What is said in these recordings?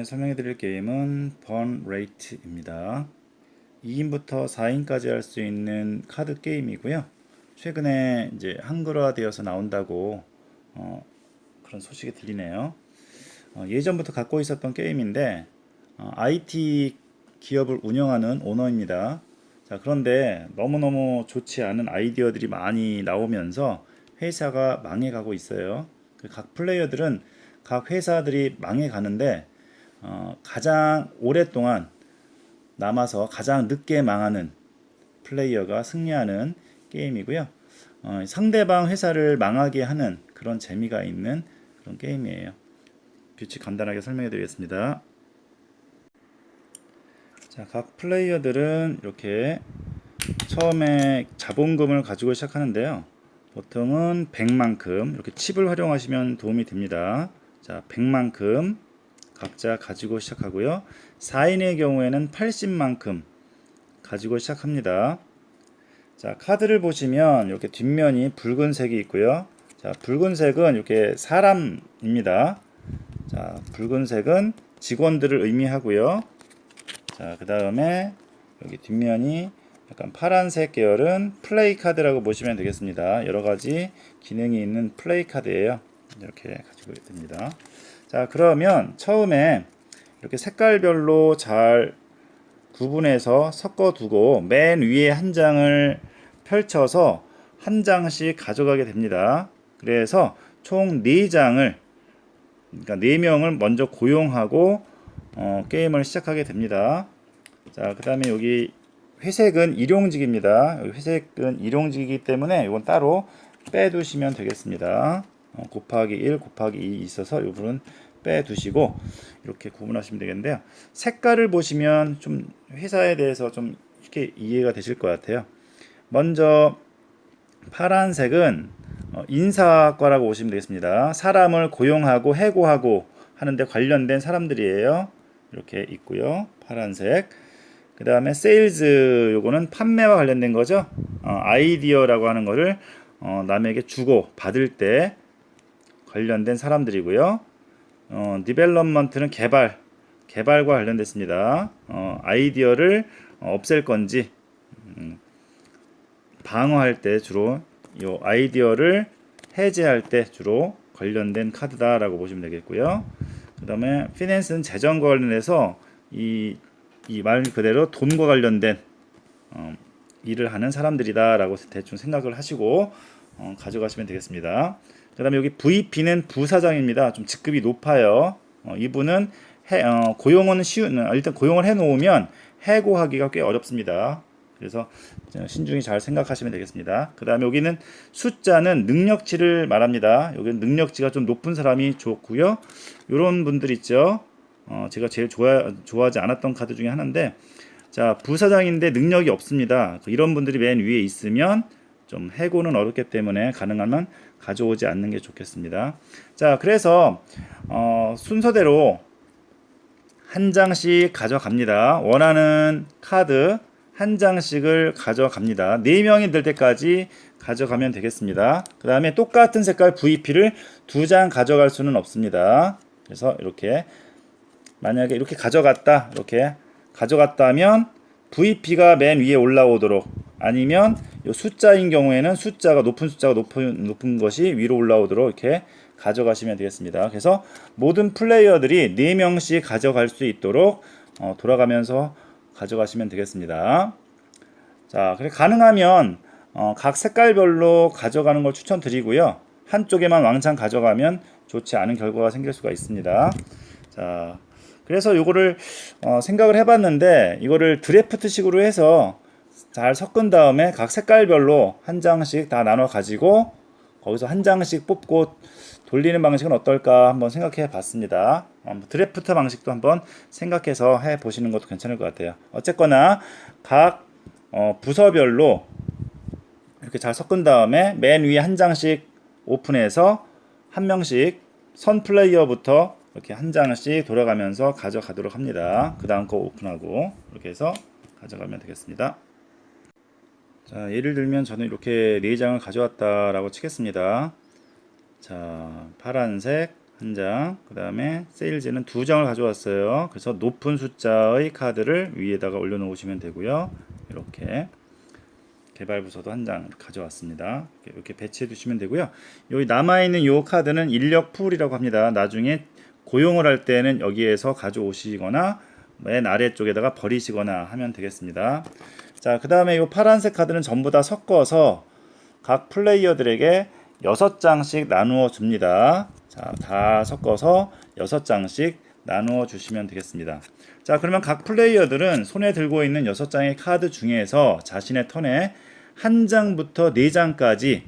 이번에 설명해 드릴 게임은 번 레이트입니다. 2인부터 4인까지 할 수 있는 카드 게임이고요. 최근에 이제 한글화 되어서 나온다고 그런 소식이 들리네요. 예전부터 갖고 있었던 게임인데 IT 기업을 운영하는 오너입니다. 자, 그런데 너무너무 좋지 않은 아이디어들이 많이 나오면서 회사가 망해가고 있어요. 각 플레이어들은 각 회사들이 망해가는데 가장 오랫동안 남아서 가장 늦게 망하는 플레이어가 승리하는 게임이고요. 상대방 회사를 망하게 하는 그런 재미가 있는 그런 게임이에요. 규칙 간단하게 설명해 드리겠습니다. 자, 각 플레이어들은 이렇게 처음에 자본금을 가지고 시작하는데요. 보통은 100만큼 이렇게 칩을 활용하시면 도움이 됩니다. 자, 100만큼 각자 가지고 시작하고요. 4인의 경우에는 80만큼 가지고 시작합니다. 자, 카드를 보시면 이렇게 뒷면이 붉은색이 있고요. 자, 붉은색은 이렇게 사람입니다. 자, 붉은색은 직원들을 의미하고요. 자, 그 다음에 여기 뒷면이 약간 파란색 계열은 플레이 카드라고 보시면 되겠습니다. 여러 가지 기능이 있는 플레이 카드예요. 이렇게 가지고 됩니다. 자, 그러면 처음에 이렇게 색깔별로 잘 구분해서 섞어 두고 맨 위에 한 장을 펼쳐서 한 장씩 가져가게 됩니다. 그래서 총 4장을, 그러니까 4명을 먼저 고용하고 게임을 시작하게 됩니다. 자, 그 다음에 여기 회색은 일용직입니다. 여기 회색은 일용직이기 때문에 이건 따로 빼두시면 되겠습니다. 곱하기 1, 곱하기 2 있어서 이 부분 빼두시고 이렇게 구분하시면 되겠는데요. 색깔을 보시면 좀 회사에 대해서 좀 쉽게 이해가 되실 것 같아요. 먼저 파란색은 인사과라고 보시면 되겠습니다. 사람을 고용하고 해고하고 하는데 관련된 사람들이에요. 이렇게 있고요. 파란색. 그 다음에 세일즈, 요거는 판매와 관련된 거죠. 아이디어라고 하는 거를 남에게 주고 받을 때 관련된 사람들이고요. 디벨롭먼트는 개발과 관련됐습니다. 아이디어를 없앨 건지 방어할 때 주로 이 아이디어를 해제할 때 주로 관련된 카드다라고 보시면 되겠고요. 그 다음에 피낸스는 재정과 관련해서 이 말 그대로 돈과 관련된 일을 하는 사람들이다라고 대충 생각을 하시고 가져가시면 되겠습니다. 그 다음에 여기 VP는 부사장입니다. 좀 직급이 높아요. 이분은 고용은 일단 고용을 해놓으면 해고하기가 꽤 어렵습니다. 그래서 신중히 잘 생각하시면 되겠습니다. 그 다음에 여기는 숫자는 능력치를 말합니다. 여기는 능력치가 좀 높은 사람이 좋고요. 이런 분들 있죠. 제가 제일 좋아하지 않았던 카드 중에 하나인데, 자, 부사장인데 능력이 없습니다. 이런 분들이 맨 위에 있으면 좀 해고는 어렵기 때문에 가능하면 가져오지 않는 게 좋겠습니다. 자, 그래서 순서대로 한 장씩 가져갑니다. 원하는 카드 한 장씩을 가져갑니다. 4명이 될 때까지 가져가면 되겠습니다. 그 다음에 똑같은 색깔 VP를 2장 가져갈 수는 없습니다. 그래서 이렇게 만약에 이렇게 가져갔다면 VP가 맨 위에 올라오도록, 아니면 이 숫자인 경우에는 높은 숫자가 높은 것이 위로 올라오도록 이렇게 가져가시면 되겠습니다. 그래서 모든 플레이어들이 4명씩 가져갈 수 있도록 돌아가면서 가져가시면 되겠습니다. 자, 그래 가능하면 각 색깔별로 가져가는 걸 추천드리고요. 한쪽에만 왕창 가져가면 좋지 않은 결과가 생길 수가 있습니다. 자, 그래서 요거를 생각을 해봤는데, 이거를 드래프트 식으로 해서 잘 섞은 다음에 각 색깔별로 한 장씩 다 나눠 가지고 거기서 한 장씩 뽑고 돌리는 방식은 어떨까 한번 생각해 봤습니다. 드래프트 방식도 한번 생각해서 해 보시는 것도 괜찮을 것 같아요. 어쨌거나 각 부서별로 이렇게 잘 섞은 다음에 맨 위에 한 장씩 오픈해서 한 명씩 선 플레이어부터 이렇게 한 장씩 돌아가면서 가져가도록 합니다. 그 다음 거 오픈하고 이렇게 해서 가져가면 되겠습니다. 자, 예를 들면 저는 이렇게 4장을 가져왔다라고 치겠습니다. 자, 파란색 한 장, 그 다음에 세일즈는 2장을 가져왔어요. 그래서 높은 숫자의 카드를 위에다가 올려놓으시면 되고요. 이렇게 개발부서도 한 장 가져왔습니다. 이렇게 배치해 두시면 되고요. 여기 남아있는 요 카드는 인력 풀이라고 합니다. 나중에 고용을 할 때는 여기에서 가져오시거나 맨 아래쪽에다가 버리시거나 하면 되겠습니다. 자, 그 다음에 이 파란색 카드는 전부 다 섞어서 각 플레이어들에게 6장씩 나누어 줍니다. 자, 다 섞어서 6장씩 나누어 주시면 되겠습니다. 자, 그러면 각 플레이어들은 손에 들고 있는 6장의 카드 중에서 자신의 턴에 1장부터 4장까지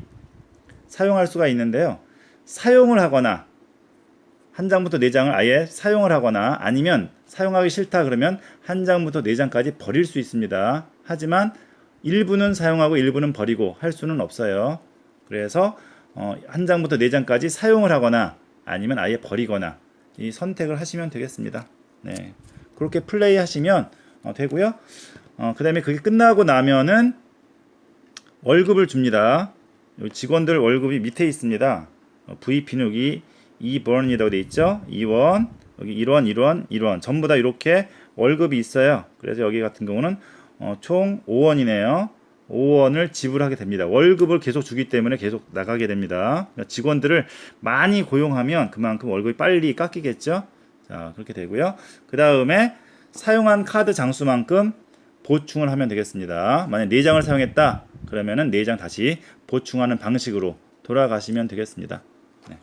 사용할 수가 있는데요. 사용을 하거나 1장부터 4장을 아예 사용을 하거나 아니면 사용하기 싫다 그러면 1장부터 4장까지 버릴 수 있습니다. 하지만 일부는 사용하고 일부는 버리고 할 수는 없어요. 그래서 1장부터 4장까지 사용을 하거나 아니면 아예 버리거나 이 선택을 하시면 되겠습니다. 네, 그렇게 플레이 하시면 되고요. 그 다음에 그게 끝나고 나면은 월급을 줍니다. 직원들 월급이 밑에 있습니다. VP는 여기 2번이라고 되어 있죠. 2원, 여기 1원, 1원, 1원 전부 다 이렇게 월급이 있어요. 그래서 여기 같은 경우는 총 5원이네요. 5원을 지불하게 됩니다. 월급을 계속 주기 때문에 계속 나가게 됩니다. 그러니까 직원들을 많이 고용하면 그만큼 월급이 빨리 깎이겠죠. 자, 그렇게 되고요. 그 다음에 사용한 카드 장수만큼 보충을 하면 되겠습니다. 만약 4장을 사용했다 그러면은 4장 다시 보충하는 방식으로 돌아가시면 되겠습니다. 네.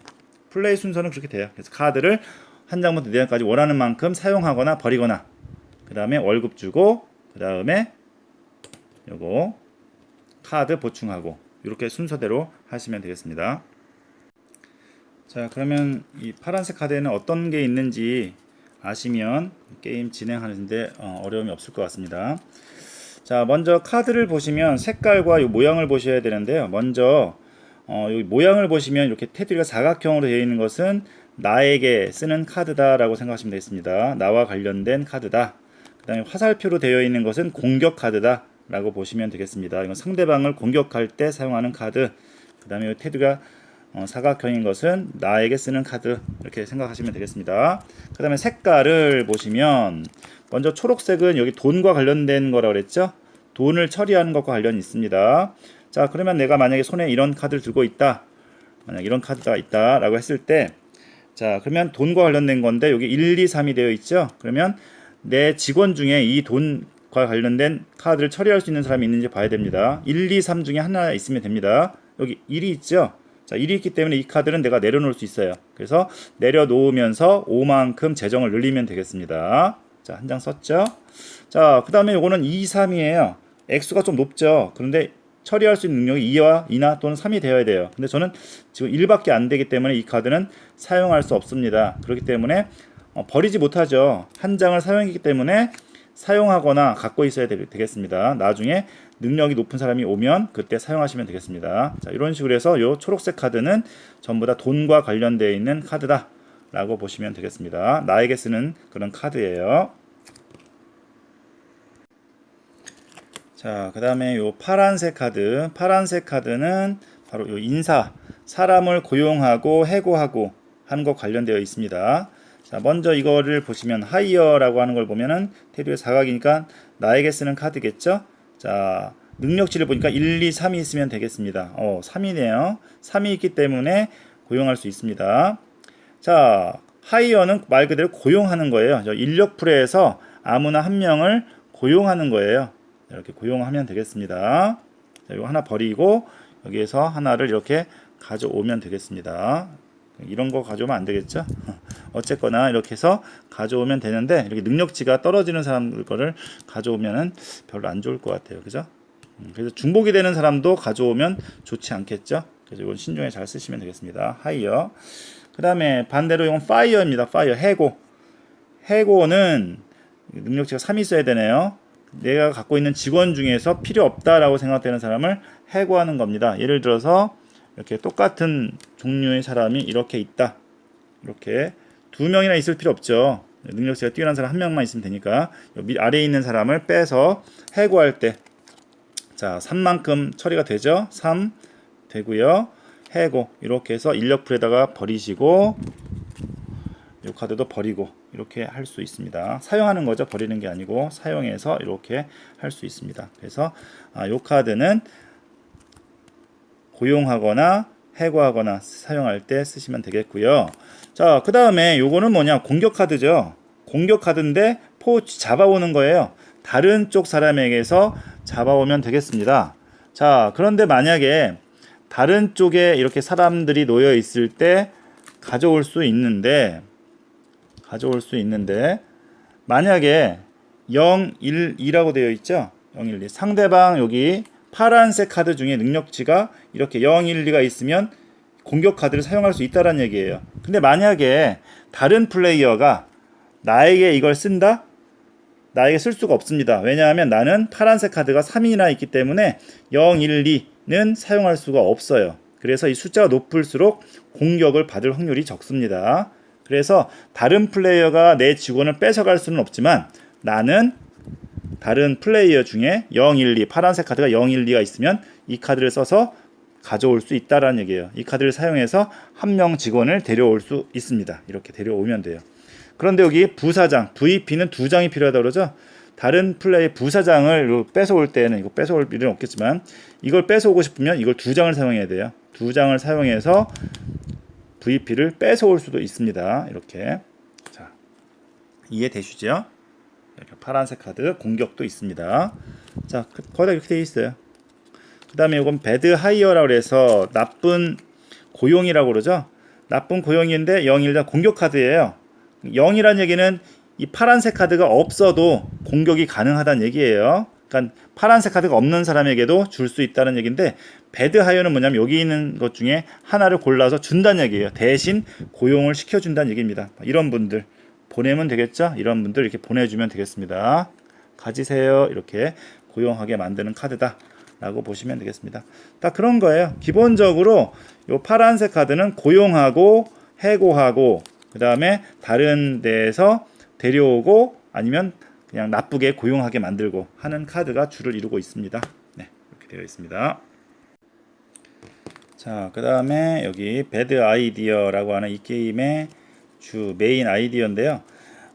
플레이 순서는 그렇게 돼요. 그래서 카드를 1장부터 4장까지 원하는 만큼 사용하거나 버리거나 그 다음에 월급 주고 그 다음에 요거 카드 보충하고 이렇게 순서대로 하시면 되겠습니다. 자, 그러면 이 파란색 카드에는 어떤 게 있는지 아시면 게임 진행하는데 어려움이 없을 것 같습니다. 자, 먼저 카드를 보시면 색깔과 이 모양을 보셔야 되는데요. 먼저 여기 모양을 보시면 이렇게 테두리가 사각형으로 되어 있는 것은 나에게 쓰는 카드다 라고 생각하시면 되겠습니다. 나와 관련된 카드다. 그 다음에 화살표로 되어 있는 것은 공격 카드다 라고 보시면 되겠습니다. 이건 상대방을 공격할 때 사용하는 카드. 그 다음에 테두리가 사각형인 것은 나에게 쓰는 카드 이렇게 생각하시면 되겠습니다. 그 다음에 색깔을 보시면 먼저 초록색은 여기 돈과 관련된 거라고 그랬죠. 돈을 처리하는 것과 관련이 있습니다. 자, 그러면 내가 만약에 손에 이런 카드를 들고 있다, 만약 이런 카드가 있다 라고 했을 때, 자, 그러면 돈과 관련된 건데 여기 1, 2, 3이 되어 있죠. 그러면 내 직원 중에 이 돈과 관련된 카드를 처리할 수 있는 사람이 있는지 봐야 됩니다. 1, 2, 3 중에 하나 있으면 됩니다. 여기 1이 있죠. 자, 1이 있기 때문에 이 카드는 내가 내려놓을 수 있어요. 그래서 내려놓으면서 5만큼 재정을 늘리면 되겠습니다. 자, 한 장 썼죠. 자, 그 다음에 요거는 2, 3이에요. 액수가 좀 높죠. 그런데 처리할 수 있는 능력이 2와 2나 또는 3이 되어야 돼요. 근데 저는 지금 1밖에 안 되기 때문에 이 카드는 사용할 수 없습니다. 그렇기 때문에 버리지 못하죠. 한 장을 사용했기 때문에 사용하거나 갖고 있어야 되겠습니다. 나중에 능력이 높은 사람이 오면 그때 사용하시면 되겠습니다. 자, 이런 식으로 해서 이 초록색 카드는 전부 다 돈과 관련되어 있는 카드다 라고 보시면 되겠습니다. 나에게 쓰는 그런 카드예요. 자, 그 다음에 요 파란색 카드. 파란색 카드는 바로 요 인사, 사람을 고용하고 해고하고 하는 것 관련되어 있습니다. 자, 먼저 이거를 보시면 하이어라고 하는 걸 보면은 테두리의 사각이니까 나에게 쓰는 카드겠죠. 자, 능력치를 보니까 1, 2, 3이 있으면 되겠습니다. 3이네요. 3이 있기 때문에 고용할 수 있습니다. 자, 하이어는 말 그대로 고용하는 거예요. 인력풀에서 아무나 한 명을 고용하는 거예요. 이렇게 고용하면 되겠습니다. 자, 이거 하나 버리고 여기에서 하나를 이렇게 가져오면 되겠습니다. 이런 거 가져오면 안 되겠죠? 어쨌거나 이렇게 해서 가져오면 되는데 이렇게 능력치가 떨어지는 사람 거를 가져오면은 별로 안 좋을 것 같아요. 그죠? 그래서 중복이 되는 사람도 가져오면 좋지 않겠죠? 그래서 이건 신중히 잘 쓰시면 되겠습니다. 하이어. 그 다음에 반대로 이건 파이어입니다. 파이어, 해고. 해고는 능력치가 3이 있어야 되네요. 내가 갖고 있는 직원 중에서 필요 없다라고 생각되는 사람을 해고하는 겁니다. 예를 들어서 이렇게 똑같은 종류의 사람이 이렇게 있다. 이렇게 2명이나 있을 필요 없죠. 능력치가 뛰어난 사람 1명만 있으면 되니까 아래에 있는 사람을 빼서 해고할 때, 자, 3만큼 처리가 되죠. 3 되고요. 해고 이렇게 해서 인력풀에다가 버리시고 이 카드도 버리고 이렇게 할 수 있습니다. 사용하는 거죠. 버리는 게 아니고 사용해서 이렇게 할 수 있습니다. 그래서 이 카드는 고용하거나 해고하거나 사용할 때 쓰시면 되겠고요. 자, 그 다음에 요거는 뭐냐, 공격 카드죠. 공격 카드인데 잡아오는 거예요. 다른 쪽 사람에게서 잡아오면 되겠습니다. 자, 그런데 만약에 다른 쪽에 이렇게 사람들이 놓여 있을 때 가져올 수 있는데 만약에 0, 1, 2라고 되어 있죠. 0, 1, 2. 상대방 여기 파란색 카드 중에 능력치가 이렇게 0, 1, 2가 있으면 공격 카드를 사용할 수 있다는 얘기예요. 근데 만약에 다른 플레이어가 나에게 이걸 쓴다? 나에게 쓸 수가 없습니다. 왜냐하면 나는 파란색 카드가 3이나 있기 때문에 0, 1, 2는 사용할 수가 없어요. 그래서 이 숫자가 높을수록 공격을 받을 확률이 적습니다. 그래서 다른 플레이어가 내 직원을 뺏어갈 수는 없지만 나는 다른 플레이어 중에 0, 1, 2 파란색 카드가 0, 1, 2가 있으면 이 카드를 써서 가져올 수 있다라는 얘기예요. 이 카드를 사용해서 한 명 직원을 데려올 수 있습니다. 이렇게 데려오면 돼요. 그런데 여기 부사장, VP는 2장이 필요하다고 그러죠. 다른 플레이 부사장을 뺏어올 때는 이거 뺏어올 일은 없겠지만 이걸 뺏어오고 싶으면 이걸 2장을 사용해야 돼요. 2장을 사용해서 VP를 뺏어올 수도 있습니다. 이렇게. 자, 이해되시죠? 이렇게 파란색 카드 공격도 있습니다. 자, 거의 다 이렇게 되어 있어요. 그 다음에 이건 배드 하이어라고 해서 나쁜 고용이라고 그러죠. 나쁜 고용인데 0, 1단 공격 카드예요. 0이란 얘기는 이 파란색 카드가 없어도 공격이 가능하다는 얘기예요. 그러니까 파란색 카드가 없는 사람에게도 줄 수 있다는 얘기인데, 배드 하이어는 뭐냐면 여기 있는 것 중에 하나를 골라서 준다는 얘기예요. 대신 고용을 시켜준다는 얘기입니다. 이런 분들 보내면 되겠죠. 이런 분들 이렇게 보내주면 되겠습니다. 가지세요. 이렇게 고용하게 만드는 카드다 라고 보시면 되겠습니다. 딱 그런 거예요. 기본적으로 이 파란색 카드는 고용하고 해고하고 그 다음에 다른 데에서 데려오고 아니면 그냥 나쁘게 고용하게 만들고 하는 카드가 주를 이루고 있습니다. 네, 이렇게 되어 있습니다. 자, 그 다음에 여기 배드 아이디어라고 하는 이 게임의 주 메인 아이디어인데요.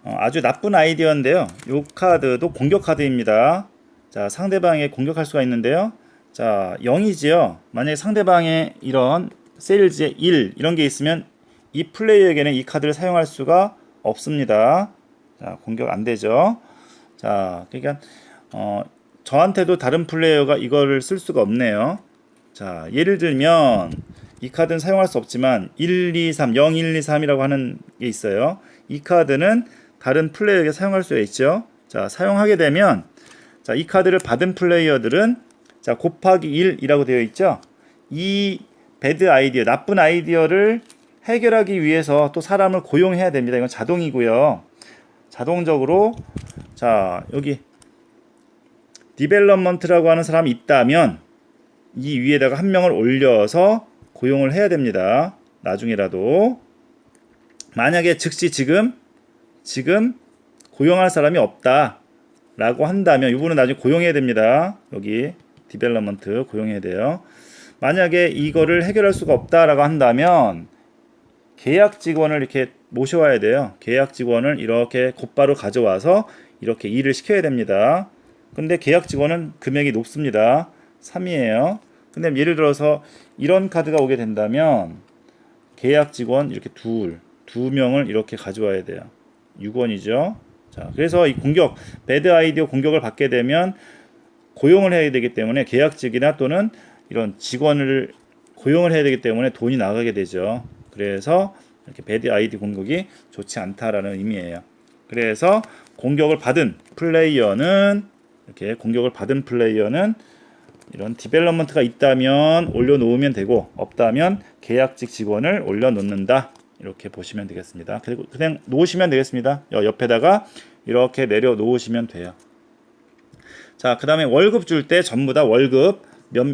아주 나쁜 아이디어인데요. 이 카드도 공격 카드입니다. 자, 상대방에 공격할 수가 있는데요. 자, 0이지요. 만약에 상대방에 이런 세일즈에 1 이런 게 있으면 이 플레이어에게는 이 카드를 사용할 수가 없습니다. 자, 공격 안 되죠. 자, 그러니까 저한테도 다른 플레이어가 이거를 쓸 수가 없네요. 자, 예를 들면 이 카드는 사용할 수 없지만 1, 2, 3, 0, 1, 2, 3이라고 하는 게 있어요. 이 카드는 다른 플레이어에게 사용할 수가 있죠. 자, 사용하게 되면 자, 이 카드를 받은 플레이어들은 자, 곱하기 1이라고 되어 있죠. 이 배드 아이디어, 나쁜 아이디어를 해결하기 위해서 또 사람을 고용해야 됩니다. 이건 자동이고요. 자동적으로 자, 여기 디벨롭먼트라고 하는 사람이 있다면 이 위에다가 한 명을 올려서 고용을 해야 됩니다. 나중에라도. 만약에 즉시 지금 고용할 사람이 없다 라고 한다면 이분은 나중에 고용해야 됩니다. 여기 디벨롭먼트 고용해야 돼요. 만약에 이거를 해결할 수가 없다라고 한다면 계약 직원을 이렇게 모셔와야 돼요. 계약 직원을 이렇게 곧바로 가져와서 이렇게 일을 시켜야 됩니다. 근데 계약 직원은 금액이 높습니다. 3이에요. 근데 예를 들어서 이런 카드가 오게 된다면 계약 직원 이렇게 두 명을 이렇게 가져와야 돼요. 6원이죠. 자, 그래서 이 배드 아이디어 공격을 받게 되면 고용을 해야 되기 때문에 계약직이나 또는 이런 직원을 고용을 해야 되기 때문에 돈이 나가게 되죠. 그래서 이렇게 배드 아이디 공격이 좋지 않다라는 의미예요. 그래서 공격을 받은 플레이어는 이런 디벨롭먼트가 있다면 올려놓으면 되고 없다면 계약직 직원을 올려놓는다. 이렇게 보시면 되겠습니다. 그리고 그냥 놓으시면 되겠습니다. 옆에다가 이렇게 내려 놓으시면 돼요. 자, 그 다음에 월급 줄 때 전부 다 월급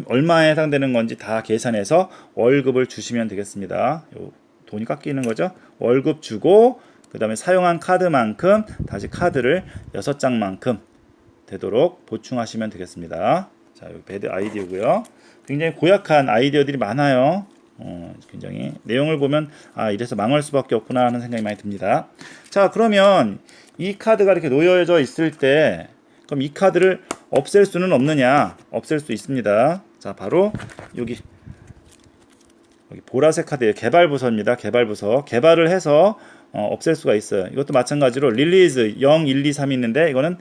얼마에 해당되는 건지 다 계산해서 월급을 주시면 되겠습니다. 돈이 깎이는 거죠. 월급 주고 그 다음에 사용한 카드만큼 다시 카드를 6장만큼 되도록 보충하시면 되겠습니다. 자, 여기 배드 아이디어고요. 굉장히 고약한 아이디어들이 많아요. 굉장히 내용을 보면 이래서 망할 수밖에 없구나 하는 생각이 많이 듭니다. 자, 그러면 이 카드가 이렇게 놓여져 있을 때 그럼 이 카드를 없앨 수는 없느냐? 없앨 수 있습니다. 자, 바로 여기 보라색 카드예요. 개발 부서입니다. 개발 부서. 개발을 해서 없앨 수가 있어요. 이것도 마찬가지로 릴리즈 0, 1, 2, 3이 있는데 이거는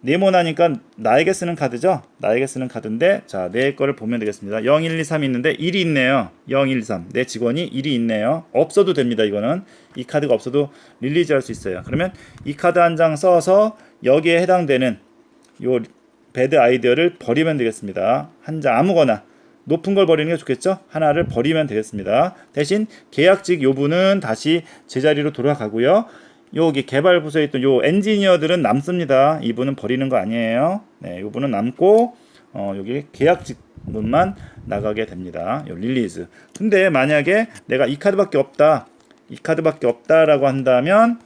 네모나니까 나에게 쓰는 카드죠. 나에게 쓰는 카드인데 자, 내 거를 보면 되겠습니다. 0, 1, 2, 3이 있는데 1이 있네요. 0, 1, 3. 내 직원이 1이 있네요. 없어도 됩니다. 이거는 이 카드가 없어도 릴리즈 할 수 있어요. 그러면 이 카드 한 장 써서 여기에 해당되는 요 배드 아이디어를 버리면 되겠습니다. 한 장 아무거나 높은 걸 버리는 게 좋겠죠? 하나를 버리면 되겠습니다. 대신 계약직 요분은 다시 제자리로 돌아가고요. 여기 개발 부서에 있던 요 엔지니어들은 남습니다. 이분은 버리는 거 아니에요. 네, 요분은 남고 여기 계약직분만 나가게 됩니다. 요 릴리즈. 근데 만약에 내가 이 카드밖에 없다. 이 카드밖에 없다라고 한다면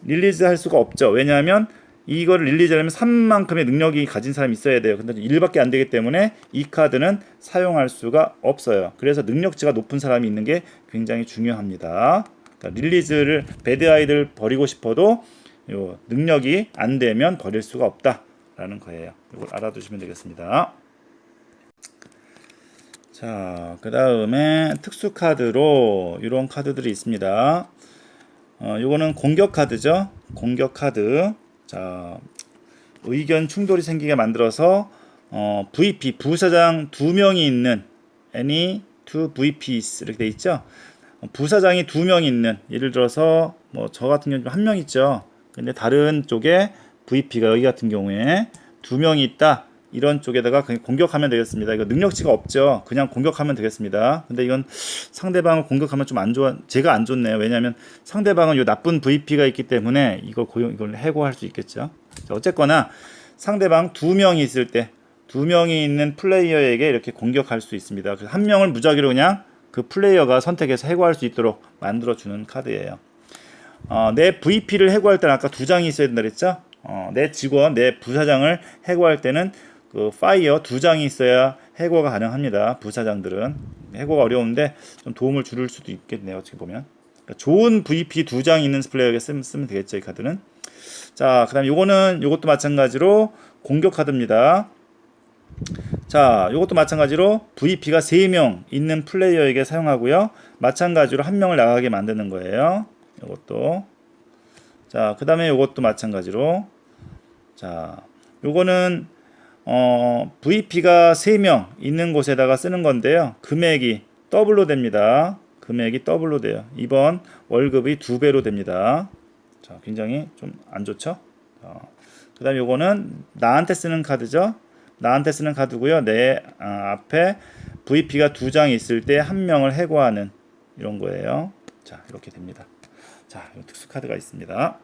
릴리즈 할 수가 없죠. 왜냐하면 이거를 릴리즈하려면 3만큼의 능력이 가진 사람이 있어야 돼요. 근데 1밖에 안 되기 때문에 이 카드는 사용할 수가 없어요. 그래서 능력치가 높은 사람이 있는 게 굉장히 중요합니다. 그러니까 릴리즈를 배드 아이들 버리고 싶어도 요 능력이 안 되면 버릴 수가 없다라는 거예요. 이걸 알아두시면 되겠습니다. 자, 그 다음에 특수 카드로 이런 카드들이 있습니다. 요거는 공격 카드죠. 공격 카드. 자, 의견 충돌이 생기게 만들어서 VP 부사장 2명이 있는 any two VPs 이렇게 돼 있죠. 부사장이 2명 있는, 예를 들어서 뭐 저 같은 경우는 1명 있죠. 근데 다른 쪽에 VP가 여기 같은 경우에 2명이 있다. 이런 쪽에다가 그냥 공격하면 되겠습니다. 이거 능력치가 없죠. 그냥 공격하면 되겠습니다. 근데 이건 상대방을 공격하면 좀 안 좋아, 제가 안 좋네요. 왜냐하면 상대방은 요 나쁜 VP가 있기 때문에 이걸 해고할 수 있겠죠. 자, 어쨌거나 상대방 2명이 있을 때 2명이 있는 플레이어에게 이렇게 공격할 수 있습니다. 그래서 1명을 무작위로 그냥 그 플레이어가 선택해서 해고할 수 있도록 만들어주는 카드예요. 내 VP를 해고할 때는 아까 2장이 있어야 된다 그랬죠? 내 직원, 내 부사장을 해고할 때는 그 파이어 2장이 있어야 해고가 가능합니다. 부사장들은 해고가 어려운데 좀 도움을 줄 수도 있겠네요. 어떻게 보면 그러니까 좋은 VP 2장 있는 플레이어에게 쓰면 되겠죠. 이 카드는. 자, 그다음 요것도 마찬가지로 공격 카드입니다. 자, 요것도 마찬가지로 VP가 3명 있는 플레이어에게 사용하고요. 마찬가지로 1명을 나가게 만드는 거예요. 요것도. 자, 그 다음에 요것도 마찬가지로. 자, 요거는 VP가 3명 있는 곳에다가 쓰는 건데요. 금액이 더블로 됩니다. 금액이 더블로 돼요. 이번 월급이 2배로 됩니다. 자, 굉장히 좀 안 좋죠? 그 다음에 요거는 나한테 쓰는 카드죠. 나한테 쓰는 카드고요. 내 앞에 VP가 2장이 있을 때 1명을 해고하는 이런 거예요. 자, 이렇게 됩니다. 자, 특수 카드가 있습니다.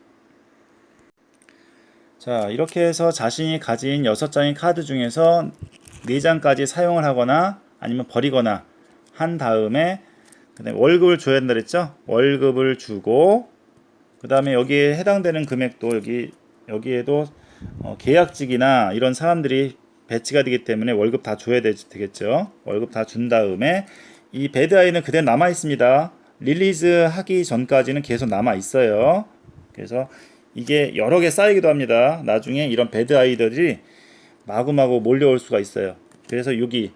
자, 이렇게 해서 자신이 가진 6장의 카드 중에서 4장까지 사용을 하거나 아니면 버리거나 한 다음에 그다음에 월급을 줘야 된다 그랬죠? 월급을 주고 그 다음에 여기에 해당되는 금액도 여기에도 계약직이나 이런 사람들이 배치가 되기 때문에 월급 다 줘야 되겠죠. 월급 다 준 다음에 이 배드 아이는 그대로 남아 있습니다. 릴리즈 하기 전까지는 계속 남아 있어요. 그래서 이게 여러 개 쌓이기도 합니다. 나중에 이런 배드 아이들이 마구마구 몰려올 수가 있어요. 그래서 여기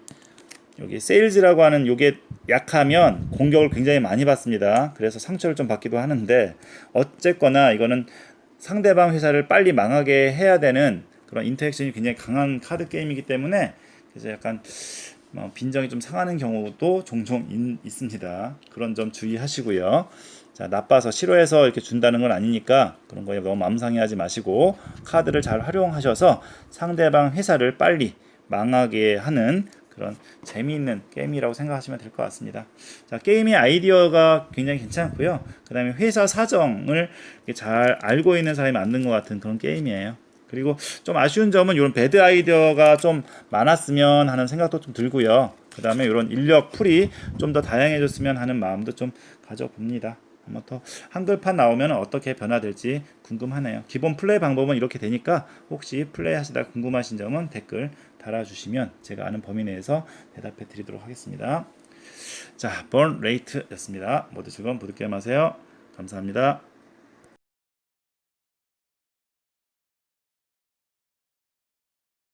세일즈라고 하는 요게 약하면 공격을 굉장히 많이 받습니다. 그래서 상처를 좀 받기도 하는데 어쨌거나 이거는 상대방 회사를 빨리 망하게 해야 되는 그런 인터랙션이 굉장히 강한 카드 게임이기 때문에 그래서 약간 빈정이 좀 상하는 경우도 종종 있습니다. 그런 점 주의하시고요. 자, 나빠서 싫어해서 이렇게 준다는 건 아니니까 그런 거에 너무 마음 상해하지 마시고 카드를 잘 활용하셔서 상대방 회사를 빨리 망하게 하는 그런 재미있는 게임이라고 생각하시면 될 것 같습니다. 자, 게임의 아이디어가 굉장히 괜찮고요. 그 다음에 회사 사정을 잘 알고 있는 사람이 만든 것 같은 그런 게임이에요. 그리고 좀 아쉬운 점은 이런 배드 아이디어가 좀 많았으면 하는 생각도 좀 들고요. 그 다음에 이런 인력 풀이 좀 더 다양해졌으면 하는 마음도 좀 가져봅니다. 한번 더 한글판 나오면 어떻게 변화될지 궁금하네요. 기본 플레이 방법은 이렇게 되니까 혹시 플레이 하시다 궁금하신 점은 댓글 달아주시면 제가 아는 범위 내에서 대답해 드리도록 하겠습니다. 자, burn rate였습니다. 모두 즐거운 보드게임 하세요. 감사합니다.